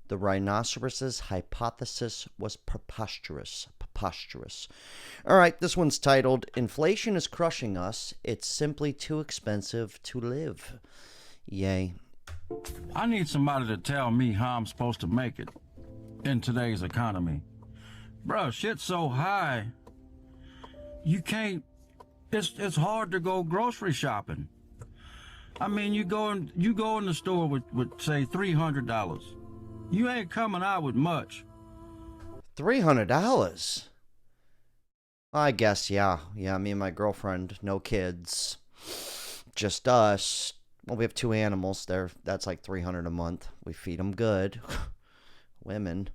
The rhinoceros's hypothesis was preposterous. Preposterous. All right, this one's titled, Inflation is Crushing Us. It's Simply Too Expensive to Live. Yay. I need somebody to tell me how I'm supposed to make it in today's economy. Bro, shit's so high, you can't, it's hard to go grocery shopping. I mean, you go in the store with say $300. You ain't coming out with much. $300? I guess, yeah. Yeah, me and my girlfriend, no kids, just us. Well, we have 2 animals. That's like $300 a month. We feed them good. Women.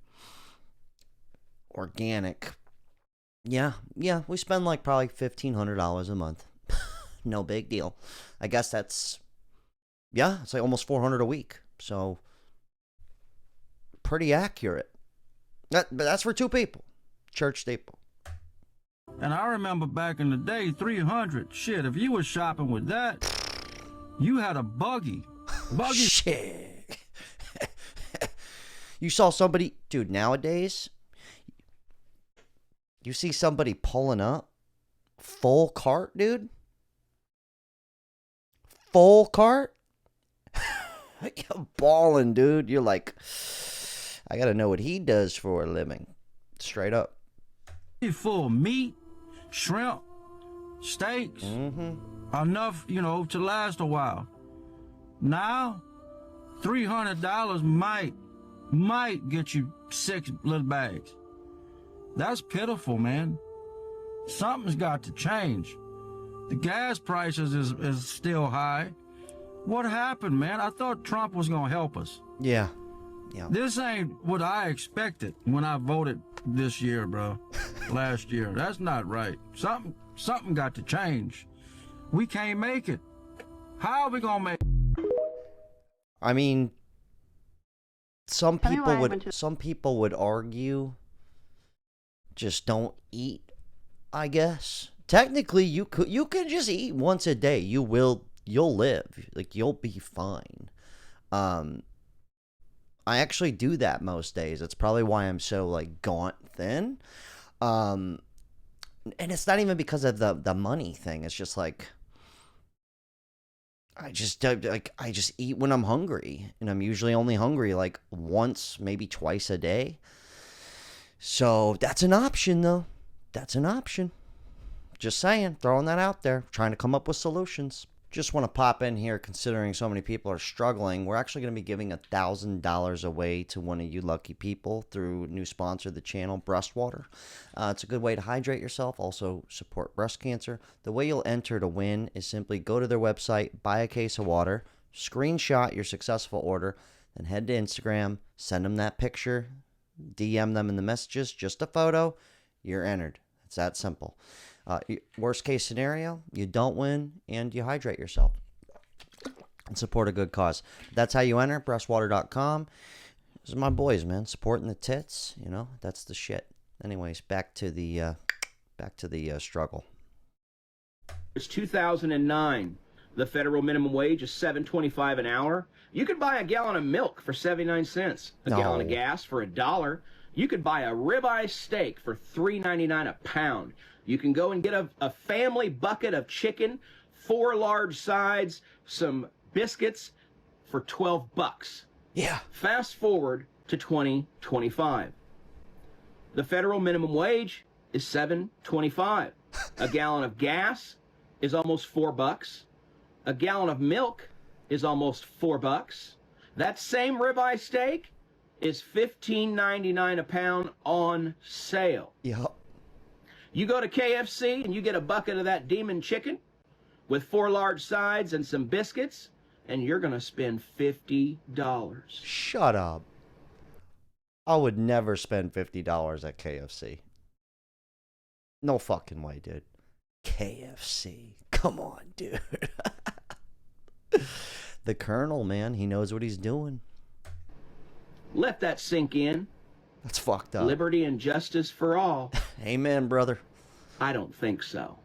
Organic. Yeah, we spend like probably $1,500 a month. No big deal. I guess that's, yeah, it's like almost $400 a week. So, pretty accurate. But that's for 2 people. Church staple. And I remember back in the day, 300. Shit, if you was shopping with that, you had a buggy. Shit. You saw somebody, dude, nowadays, you see somebody pulling up, full cart, dude. Full cart. You're balling, dude. You're like, I gotta know what he does for a living. Straight up. Full of meat, shrimp, steaks, enough, to last a while. Now, $300 might get you 6 little bags. That's pitiful, man. Something's got to change. The gas prices is still high. What happened, man? I thought Trump was gonna help us. Yeah. This ain't what I expected when I voted this year, bro. Last year. That's not right. Something got to change. We can't make it. How are we gonna make it? I mean, some people would argue just don't eat, I guess. Technically, you can just eat once a day. You'll live. Like, you'll be fine. I actually do that most days. That's probably why I'm so like gaunt thin. And it's not even because of the money thing. It's just like I just eat when I'm hungry, and I'm usually only hungry like once, maybe twice a day. So that's an option, though. That's an option. Just saying, throwing that out there, trying to come up with solutions. Just want to pop in here, considering so many people are struggling. We're actually going to be giving $1,000 away to one of you lucky people through new sponsor of the channel, Breast Water. It's a good way to hydrate yourself, also support breast cancer. The way you'll enter to win is simply go to their website, buy a case of water, screenshot your successful order, then head to Instagram, send them that picture, DM them in the messages, just a photo, you're entered. It's that simple. Worst case scenario, you don't win and you hydrate yourself and support a good cause. That's how you enter, breastwater.com. This is my boys, man, supporting the tits, that's the shit. Anyways, back to the struggle. It's 2009. The federal minimum wage is $7.25 an hour. You could buy a gallon of milk for 79 cents, a gallon of gas for $1. You could buy a ribeye steak for $3.99 a pound. You can go and get a family bucket of chicken, 4 large sides, some biscuits for $12. Yeah. Fast forward to 2025. The federal minimum wage is $7.25. A gallon of gas is almost $4. A gallon of milk is almost $4. That same ribeye steak is $15.99 a pound on sale. Yep. You go to KFC and you get a bucket of that demon chicken with 4 large sides and some biscuits, and you're going to spend $50. Shut up. I would never spend $50 at KFC. No fucking way, dude. KFC. Come on, dude. The Colonel, man, he knows what he's doing. Let that sink in. That's fucked up. Liberty and justice for all. Amen, brother. I don't think so.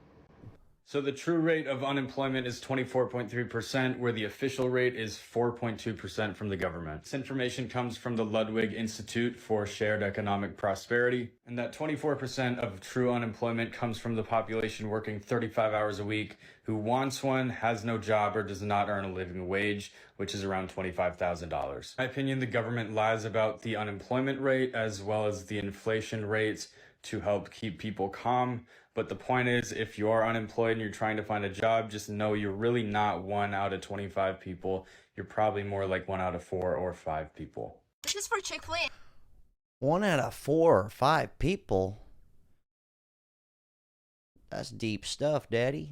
So the true rate of unemployment is 24.3%, where the official rate is 4.2% from the government. This information comes from the Ludwig Institute for Shared Economic Prosperity, and that 24% of true unemployment comes from the population working 35 hours a week who wants one, has no job, or does not earn a living wage, which is around $25,000. In my opinion, the government lies about the unemployment rate as well as the inflation rates to help keep people calm. But the point is, if you are unemployed and you're trying to find a job, just know you're really not 1 out of 25 people. You're probably more like 1 out of 4 or 5 people. This is for Chick-fil-A. 1 out of 4 or 5 people? That's deep stuff, Daddy.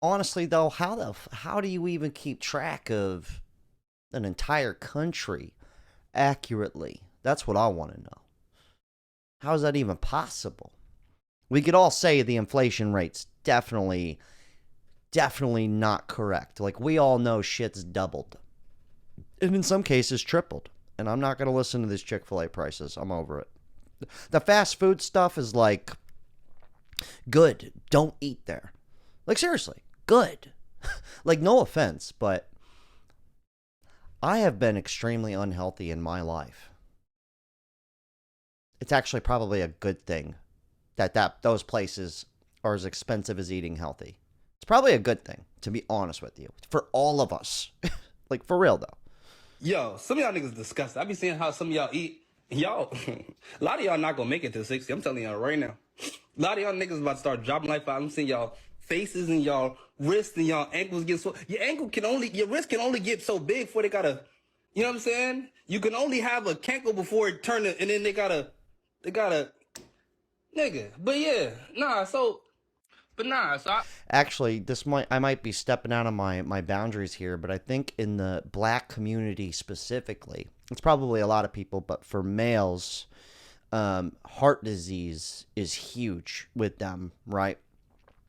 Honestly, though, how do you even keep track of an entire country accurately? That's what I want to know. How is that even possible? We could all say the inflation rate's definitely not correct. Like, we all know shit's doubled. And in some cases, tripled. And I'm not going to listen to these Chick-fil-A prices. I'm over it. The fast food stuff is like, good. Don't eat there. Like, seriously, good. Like, no offense, but I have been extremely unhealthy in my life. It's actually probably a good thing that those places are as expensive as eating healthy. It's probably a good thing, to be honest with you, for all of us. Like, for real, though. Yo, some of y'all niggas disgusting. I be seeing how some of y'all eat. Y'all, a lot of y'all not gonna make it to 60. I'm telling y'all right now. A lot of y'all niggas about to start dropping life out. I'm seeing y'all faces and y'all wrists and y'all ankles get so. Your wrist can only get so big before they gotta. You know what I'm saying? You can only have a cankle before it turn it, and then they gotta. Nigga, but yeah, so actually, I might be stepping out of my boundaries here, but I think in the black community specifically, it's probably a lot of people, but for males, heart disease is huge with them, right?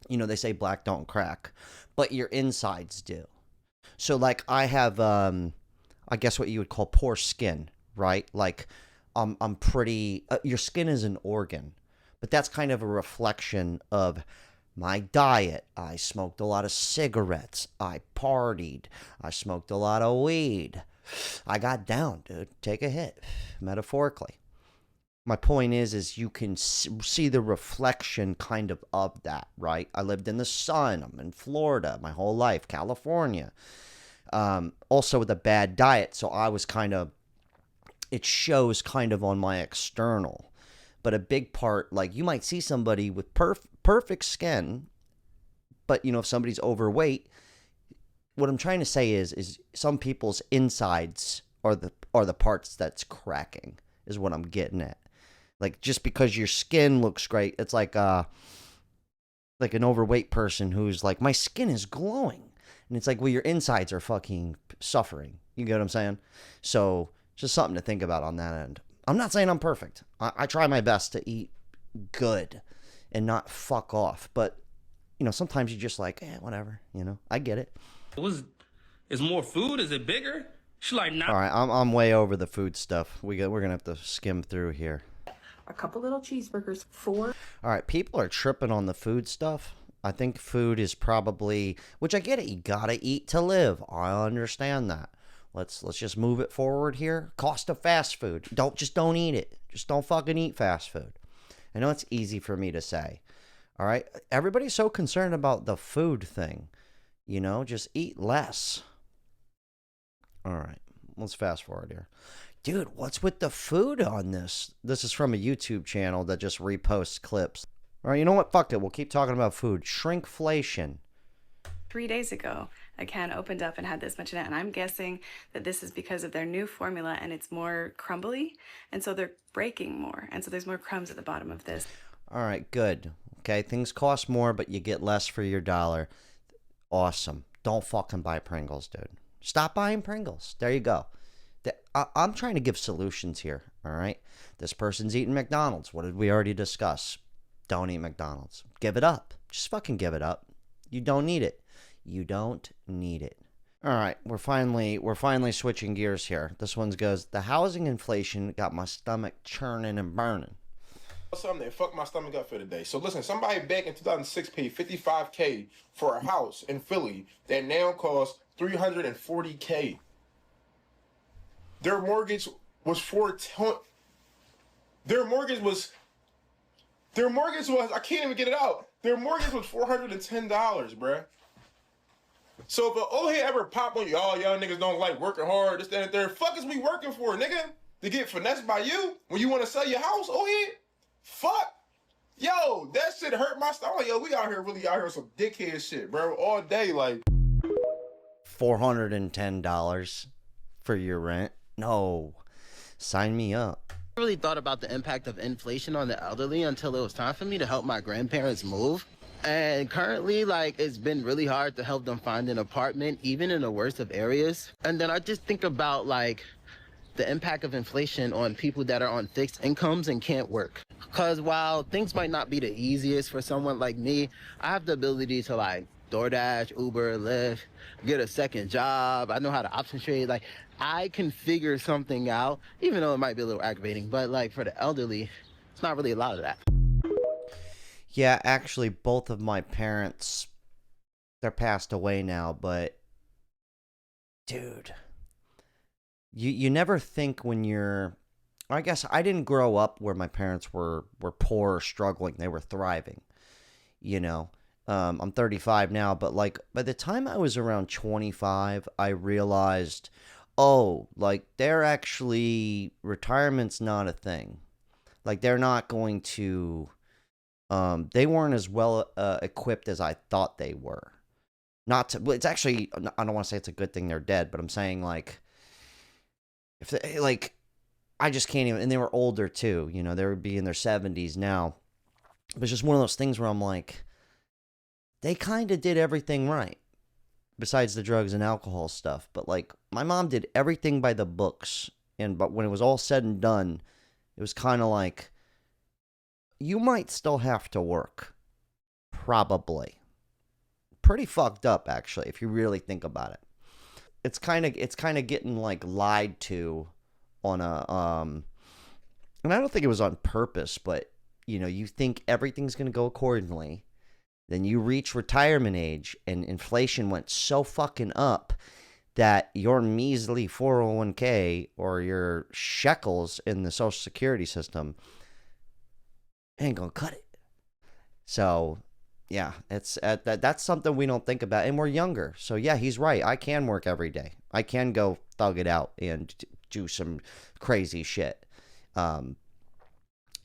You know, they say black don't crack, but your insides do. So, like, I have, I guess what you would call poor skin, right? Like, I'm pretty, your skin is an organ. But that's kind of a reflection of my diet. I smoked a lot of cigarettes. I partied. I smoked a lot of weed. I got down, dude. Take a hit, metaphorically. My point is you can see the reflection kind of that, right? I lived in the sun. I'm in Florida my whole life, California. Also with a bad diet, so I was it shows kind of on my external. But a big part, like, you might see somebody with perfect skin, but, you know, if somebody's overweight, what I'm trying to say is some people's insides are the parts that's cracking, is what I'm getting at. Like, just because your skin looks great, it's like an overweight person who's like, my skin is glowing. And it's like, well, your insides are fucking suffering. You get what I'm saying? So, just something to think about on that end. I'm not saying I'm perfect. I try my best to eat good and not fuck off. But, you know, sometimes you're just like, whatever, you know. I get it. Is more food? Is it bigger? She's like, nah. All right, I'm way over the food stuff. We're going to have to skim through here. A couple little cheeseburgers, 4. All right, people are tripping on the food stuff. I think food is probably, which I get it. You got to eat to live. I understand that. Let's just move it forward here. Cost of fast food. Don't eat it. Just don't fucking eat fast food. I know it's easy for me to say. All right? Everybody's so concerned about the food thing. You know, just eat less. All right. Let's fast forward here. Dude, what's with the food on this? This is from a YouTube channel that just reposts clips. All right, you know what? Fuck it. We'll keep talking about food. Shrinkflation. 3 days ago, a can opened up and had this much in it, and I'm guessing that this is because of their new formula and it's more crumbly, and so they're breaking more, and so there's more crumbs at the bottom of this. All right, good. Okay, things cost more, but you get less for your dollar. Awesome. Don't fucking buy Pringles, dude. Stop buying Pringles. There you go. I'm trying to give solutions here, all right? This person's eating McDonald's. What did we already discuss? Don't eat McDonald's. Give it up. Just fucking give it up. You don't need it. You don't need it. All right, we're finally switching gears here. This one goes, the housing inflation got my stomach churning and burning. something that fucked my stomach up for the day. So listen, somebody back in 2006 paid $55K for a house in Philly that now costs $340K. Their mortgage was I can't even get it out. Their mortgage was $410, bruh. So if an old head ever pop on you, oh, y'all niggas don't like working hard, this, that, and there, fuck is we working for, nigga? To get finessed by you when you want to sell your house, old head? Fuck. Yo, that shit hurt my stomach. Like, yo, we out here really out here with some dickhead shit, bro. All day, like. $410 for your rent? No. Sign me up. I really thought about the impact of inflation on the elderly until it was time for me to help my grandparents move. And currently, like, it's been really hard to help them find an apartment, even in the worst of areas. And then I just think about, like, the impact of inflation on people that are on fixed incomes and can't work. Because while things might not be the easiest for someone like me, I have the ability to, like, DoorDash, Uber, Lyft, get a second job. I know how to option trade. Like, I can figure something out, even though it might be a little aggravating. But, like, for the elderly, it's not really a lot of that. Yeah, actually, both of my parents, they're passed away now, but, dude, you never think when you're, I guess I didn't grow up where my parents were poor or struggling. They were thriving, you know. I'm 35 now, but, like, by the time I was around 25, I realized, oh, like, they're actually, retirement's not a thing. Like, they're not going to, they weren't as well equipped as I thought they were. Not to, it's actually, I don't want to say it's a good thing they're dead, but I'm saying, like, if they, like, I just can't even, and they were older too, you know, they would be in their 70s now. But it's just one of those things where I'm like, they kind of did everything right, besides the drugs and alcohol stuff. But, like, my mom did everything by the books. But when it was all said and done, it was kind of like, you might still have to work. Probably. Pretty fucked up, actually, if you really think about it. It's kind of getting, like, lied to on a, and I don't think it was on purpose, but, you know, you think everything's going to go accordingly. Then you reach retirement age and inflation went so fucking up that your measly 401k or your shekels in the Social Security system ain't gonna cut it. So, yeah, it's that's something we don't think about, and we're younger. So, yeah, he's right. I can work every day. I can go thug it out and do some crazy shit. Yeah,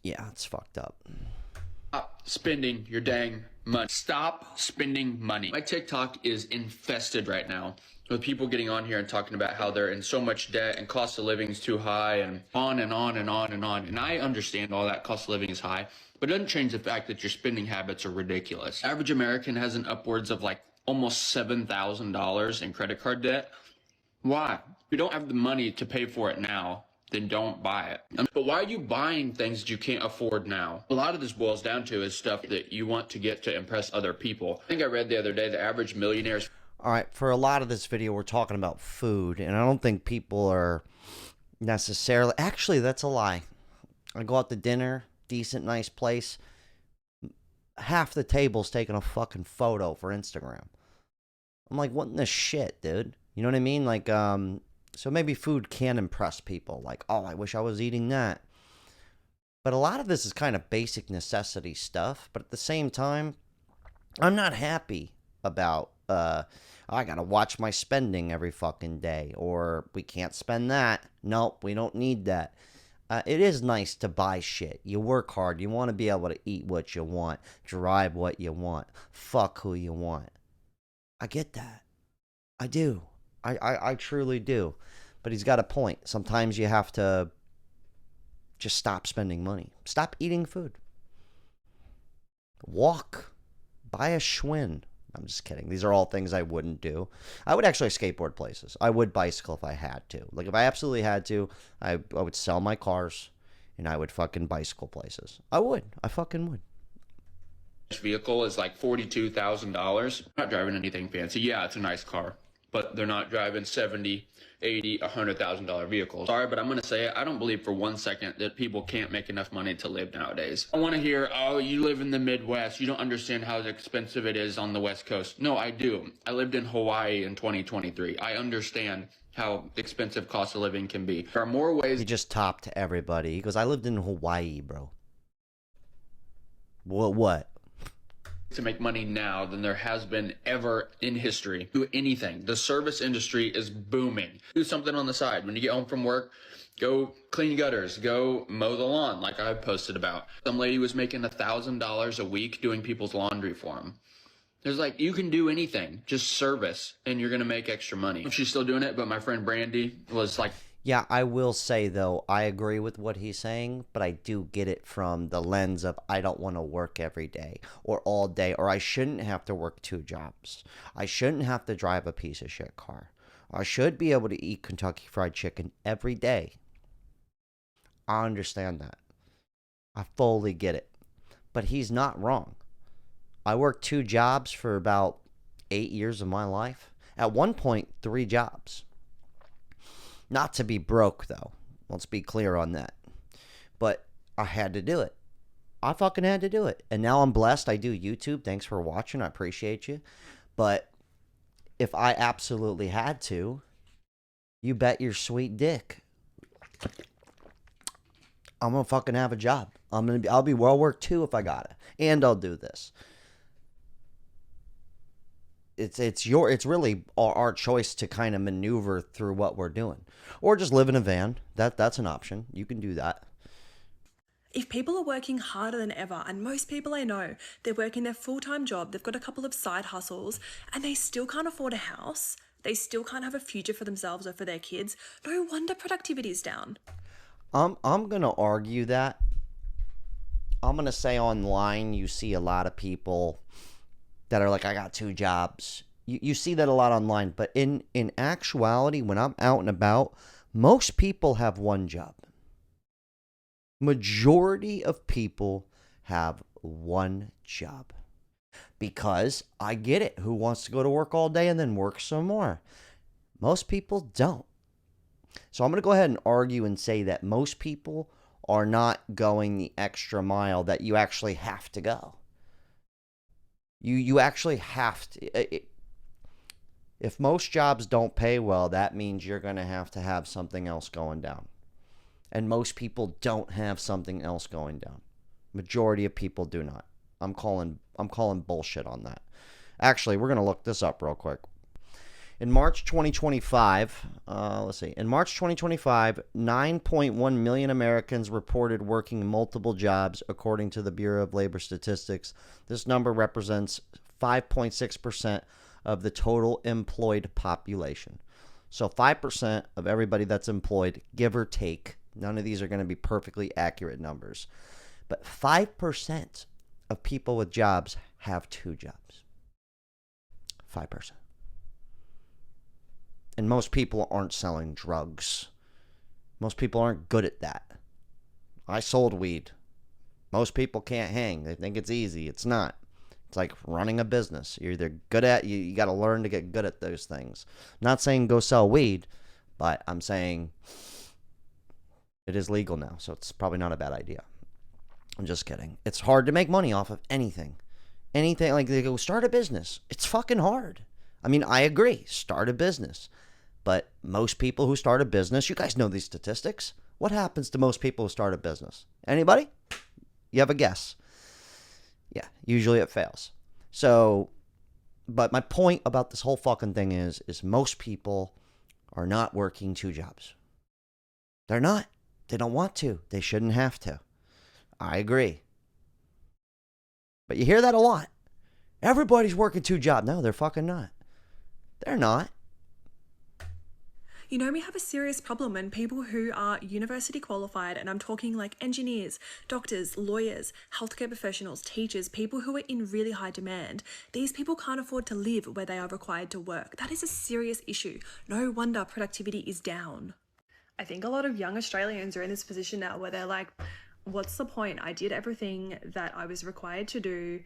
it's fucked up. Stop spending your dang money. Stop spending money. My TikTok is infested right now with people getting on here and talking about how they're in so much debt and cost of living is too high and on and on and on and on. And I understand all that cost of living is high, but it doesn't change the fact that your spending habits are ridiculous. Average American has an upwards of like almost $7,000 in credit card debt. Why? If you don't have the money to pay for it now, then don't buy it. But why are you buying things that you can't afford now? A lot of this boils down to is stuff that you want to get to impress other people. I think I read the other day the average millionaires. All right, for a lot of this video, we're talking about food, and I don't think people are necessarily, actually, that's a lie. I go out to dinner, decent, nice place, half the table's taking a fucking photo for Instagram. I'm like, what in the shit, dude? You know what I mean? Like, so maybe food can impress people. Like, oh, I wish I was eating that. But a lot of this is kind of basic necessity stuff. But at the same time, I'm not happy about, I gotta watch my spending every fucking day. Or we can't spend that. Nope, we don't need that. It is nice to buy shit. You work hard. You want to be able to eat what you want. Drive what you want. Fuck who you want. I get that. I do. I truly do. But he's got a point. Sometimes you have to just stop spending money. Stop eating food. Walk. Buy a Schwinn. I'm just kidding. These are all things I wouldn't do. I would actually skateboard places. I would bicycle if I had to. Like, if I absolutely had to, I would sell my cars and I would fucking bicycle places. I would. I fucking would. Vehicle is like $42,000. Not driving anything fancy. Yeah, it's a nice car. but they're not driving 70, 80, $100,000 vehicles. Sorry, but I'm going to say it. I don't believe for 1 second that people can't make enough money to live nowadays. I want to hear, oh, you live in the Midwest. You don't understand how expensive it is on the West Coast. No, I do. I lived in Hawaii in 2023. I understand how expensive cost of living can be. There are more ways. He just topped everybody. He goes, I lived in Hawaii, bro. What? To make money now than there has been ever in history. Do anything. The service industry is booming. Do something on the side. When you get home from work, go clean gutters, go mow the lawn like I posted about. Some lady was making $1,000 a week doing people's laundry for them. There's like, you can do anything, just service, and you're going to make extra money. She's still doing it, but my friend Brandy was like, yeah, I will say, though, I agree with what he's saying, but I do get it from the lens of I don't want to work every day or all day, or I shouldn't have to work 2 jobs. I shouldn't have to drive a piece of shit car. I should be able to eat Kentucky Fried Chicken every day. I understand that. I fully get it. But he's not wrong. I worked 2 jobs for about 8 years of my life. At one point, 3 jobs. Not to be broke, though. Let's be clear on that. But I had to do it. I fucking had to do it. And now I'm blessed. I do YouTube. Thanks for watching. I appreciate you. But if I absolutely had to, you bet your sweet dick, I'm going to fucking have a job. I'll be well worked too if I got it. And I'll do this. It's really our choice to kind of maneuver through what we're doing. Or just live in a van. That's an option. You can do that. If people are working harder than ever, and most people I know, they're working their full-time job, they've got a couple of side hustles, and they still can't afford a house, they still can't have a future for themselves or for their kids, no wonder productivity is down. I'm going to argue that. I'm going to say online you see a lot of people that are like, I got 2 jobs. You see that a lot online. But in actuality, when I'm out and about, most people have 1 job. Majority of people have 1 job. Because I get it. Who wants to go to work all day and then work some more? Most people don't. So I'm going to go ahead and argue and say that most people are not going the extra mile that you actually have to go. You actually have to. If most jobs don't pay well, that means you're going to have something else going down. And most people don't have something else going down. Majority of people do not. I'm calling bullshit on that. Actually, we're going to look this up real quick. In March 2025, in March 2025, 9.1 million Americans reported working multiple jobs, according to the Bureau of Labor Statistics. This number represents 5.6% of the total employed population. So 5% of everybody that's employed, give or take. None of these are going to be perfectly accurate numbers. But 5% of people with jobs have 2 jobs. 5%. And most people aren't selling drugs. Most people aren't good at that. I sold weed. Most people can't hang. They think it's easy. It's not. It's like running a business. You're either good at, you got to learn to get good at those things. I'm not saying go sell weed, but I'm saying it is legal now, so it's probably not a bad idea. I'm just kidding. It's hard to make money off of anything. Anything, like they go start a business. It's fucking hard. I mean, I agree. Start a business. But most people who start a business, you guys know these statistics. What happens to most people who start a business? Anybody? You have a guess? Yeah, usually it fails. So, but my point about this whole fucking thing is most people are not working 2 jobs. They're not. They don't want to. They shouldn't have to. I agree. But you hear that a lot. Everybody's working 2 jobs. No, they're fucking not. They're not. You know, we have a serious problem when people who are university qualified, and I'm talking like engineers, doctors, lawyers, healthcare professionals, teachers, people who are in really high demand, these people can't afford to live where they are required to work. That is a serious issue. No wonder productivity is down. I think a lot of young Australians are in this position now where they're like, what's the point? I did everything that I was required to do.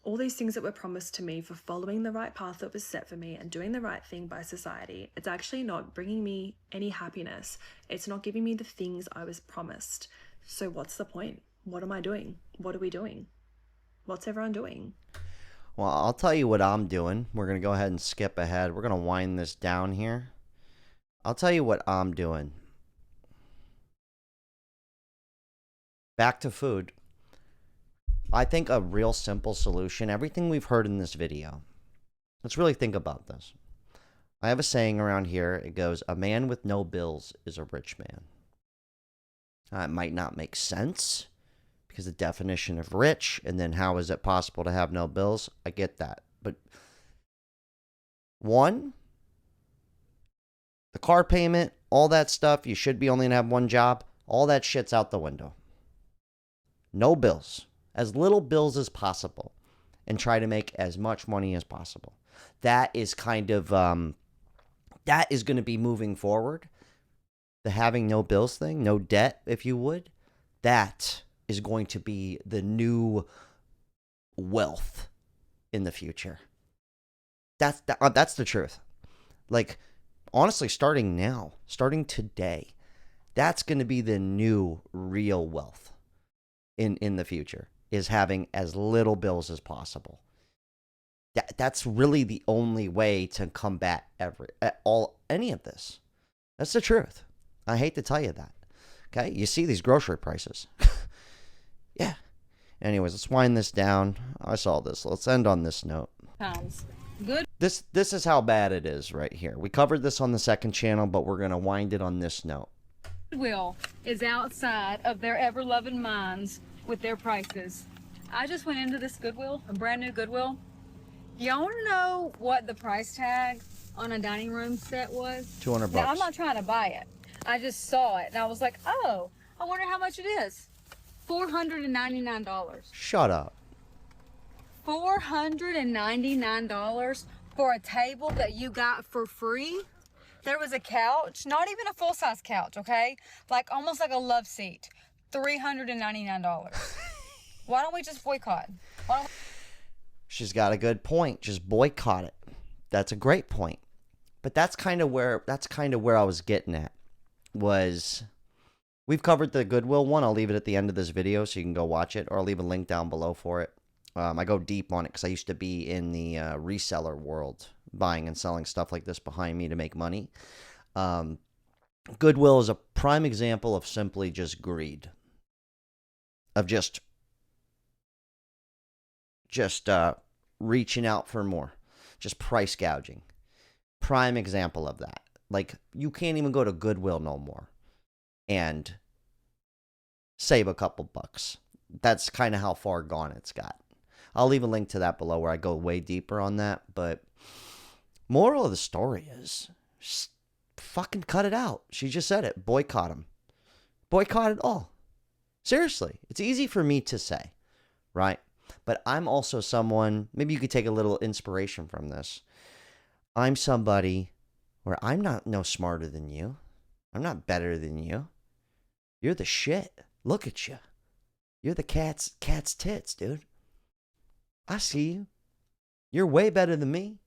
all these things that were promised to me for following the right path that was set for me and doing the right thing by society, it's actually not bringing me any happiness. It's not giving me the things I was promised. So what's the point? What am I doing? What are we doing? What's everyone doing? Well, I'll tell you what I'm doing. We're going to go ahead and skip ahead. We're going to wind this down here. I'll tell you what I'm doing. Back to food. I think a real simple solution, everything we've heard in this video, let's really think about this. I have a saying around here. It goes, a man with no bills is a rich man. It might not make sense because the definition of rich and then how is it possible to have no bills? I get that. But one, the car payment, all that stuff, you should be only going to have one job. All that shit's out the window. No bills. As little bills as possible. And try to make as much money as possible. That is kind of, that is going to be moving forward. The having no bills thing, no debt, if you would. That is going to be the new wealth in the future. That's the truth. Like, honestly, starting now, starting today, that's going to be the new real wealth in the future, is having as little bills as possible. That's really the only way to combat any of this. That's the truth. I hate to tell you that. Okay, you see these grocery prices. Yeah. Anyways, let's wind this down. I saw this. Let's end on this note. Good. This is how bad it is right here. We covered this on the second channel, but we're going to wind it on this note. Goodwill is outside of their ever-loving minds with their prices. I just went into this Goodwill, a brand new Goodwill. Y'all want to know what the price tag on a dining room set was? $200. Now, I'm not trying to buy it. I just saw it and I was like, oh, I wonder how much it is. $499. Shut up. $499 for a table that you got for free? There was a couch, not even a full-size couch, okay? Like almost like a love seat. $399. Why don't we just boycott? She's got a good point. Just boycott it. That's a great point. But that's kind of where I was getting at. Was we've covered the Goodwill one. I'll leave it at the end of this video so you can go watch it, or I'll leave a link down below for it. I go deep on it because I used to be in the reseller world, buying and selling stuff like this behind me to make money. Goodwill is a prime example of simply just greed. Of just reaching out for more. Just price gouging. Prime example of that. Like, you can't even go to Goodwill no more and save a couple bucks. That's kind of how far gone it's got. I'll leave a link to that below where I go way deeper on that. But moral of the story is, just fucking cut it out. She just said it. Boycott them. Boycott it all. Seriously. It's easy for me to say, right? But I'm also someone, maybe you could take a little inspiration from this. I'm somebody where I'm not no smarter than you. I'm not better than you. You're the shit. Look at you. You're the cat's tits, dude. I see you. You're way better than me.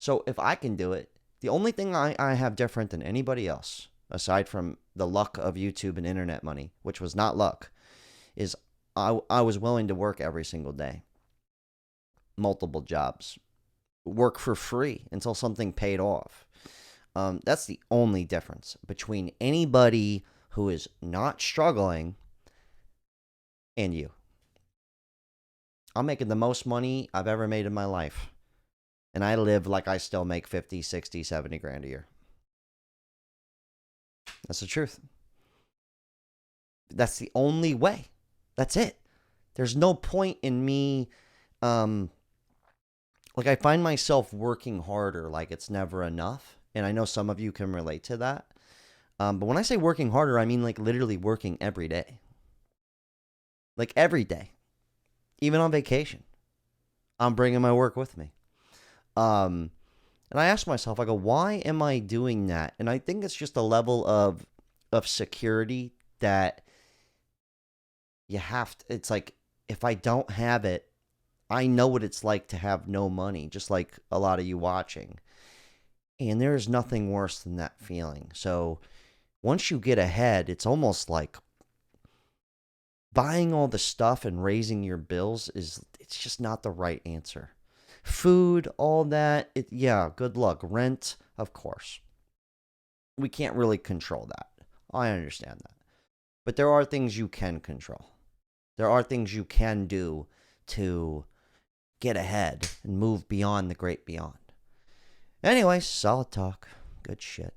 So if I can do it, the only thing I have different than anybody else, aside from the luck of YouTube and internet money, which was not luck, is I was willing to work every single day. Multiple jobs. Work for free until something paid off. That's the only difference between anybody who is not struggling and you. I'm making the most money I've ever made in my life. And I live like I still make 50, 60, 70 grand a year. That's the truth. That's the only way. That's it. There's no point in me, like, I find myself working harder like it's never enough. And I know some of you can relate to that. But when I say working harder, I mean like literally working every day. Like every day. Even on vacation. I'm bringing my work with me. And I ask myself, I go, why am I doing that? And I think it's just a level of security that you have to, it's like, if I don't have it, I know what it's like to have no money, just like a lot of you watching. And there's nothing worse than that feeling. So once you get ahead, it's almost like buying all the stuff and raising your bills it's just not the right answer. Food, all that, yeah, good luck. Rent, of course. We can't really control that. I understand that. But there are things you can control. There are things you can do to get ahead and move beyond the great beyond. Anyway, solid talk. Good shit.